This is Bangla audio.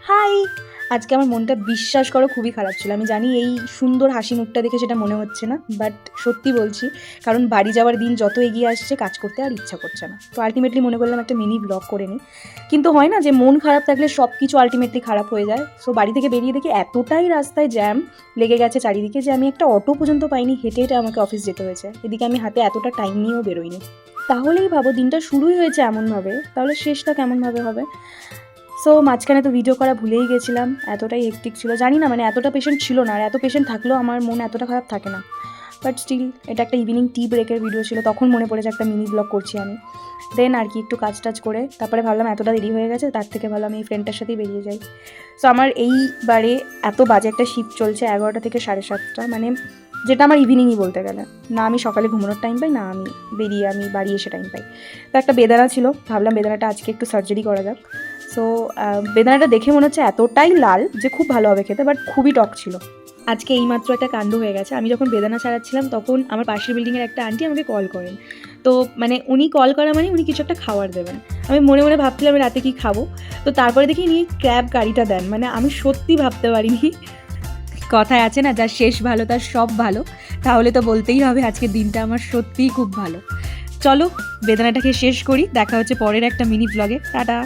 হাই! আজকে আমার মনটা বিশ্বাস করো খুবই খারাপ ছিল। আমি জানি এই সুন্দর হাসি মুখটা দেখে সেটা মনে হচ্ছে না। বাট সত্যি বলছি, কারণ বাড়ি যাওয়ার দিন যত এগিয়ে আসছে কাজ করতে আর ইচ্ছা করছে না। তো আল্টিমেটলি মনে করলাম একটা মিনি ব্লগ করে নিই। কিন্তু হয় না যে মন খারাপ থাকলে সব কিছু আল্টিমেটলি খারাপ হয়ে যায়। সো বাড়ি থেকে বেরিয়ে দেখি এতটাই রাস্তায় জ্যাম লেগে গেছে চারিদিকে যে আমি একটা অটো পর্যন্ত পাইনি, হেঁটে হেঁটে আমাকে অফিস যেতে হয়েছে। এদিকে আমি হাতে এতটা টাইম নিয়েও বেরোইনি। তাহলেই ভাবো দিনটা শুরুই হয়েছে এমনভাবে, তাহলে শেষটা কেমনভাবে হবে? সো মাঝখানে তো ভিডিও করা ভুলেই গেছিলাম, এতটাই হেক্টিক ছিল। জানি না মানে এতটা পেশেন্ট ছিল না, আর এত পেশেন্ট থাকলেও আমার মন এতটা খারাপ থাকে না। বাট স্টিল এটা একটা ইভিনিং টি ব্রেকের ভিডিও ছিল, তখন মনে পড়েছে একটা মিনি ব্লগ করছি আমি। দেন আর কি একটু কাজ টাজ করে তারপরে ভাবলাম এতটা দেরি হয়ে গেছে, তার থেকে ভালো আমি এই ফ্রেন্ডটার সাথেই বেরিয়ে যাই। সো আমার এইবারে এত বাজে একটা শিফট চলছে 11টা থেকে 7:30, মানে যেটা আমার ইভিনিংই বলতে গেলে। না আমি সকালে ঘুমানোর টাইম পাই, না আমি বাড়ি এসে টাইম পাই। তো একটা বেদানা ছিল, ভাবলাম বেদানাটা আজকে একটু সার্জারি করা যাক। সো বেদানাটা দেখে মনে হচ্ছে এতটাই লাল যে খুব ভালো হবে খেতে, বাট খুবই টক ছিল। আজকে এইমাত্র একটা কাণ্ড হয়ে গেছে। আমি যখন বেদানা ছাড়াচ্ছিলাম তখন আমার পাশের বিল্ডিংয়ের একটা আন্টি আমাকে কল করেন। তো মানে উনি কল করা মানে উনি কিছু একটা খাবার দেবেন। আমি মনে মনে ভাবছিলাম রাতে কি খাবো। তো তারপরে দেখি উনি ক্র্যাব কারিটা দেন, মানে আমি সত্যি ভাবতে পারিনি। কথায় আছে না, যার শেষ ভালো তার সব ভালো। তাহলে তো বলতেই হবে আজকের দিনটা আমার সত্যিই খুব ভালো। চলো বেদানাটাকে শেষ করি, দেখা হচ্ছে পরের একটা মিনি ব্লগে। টাটা।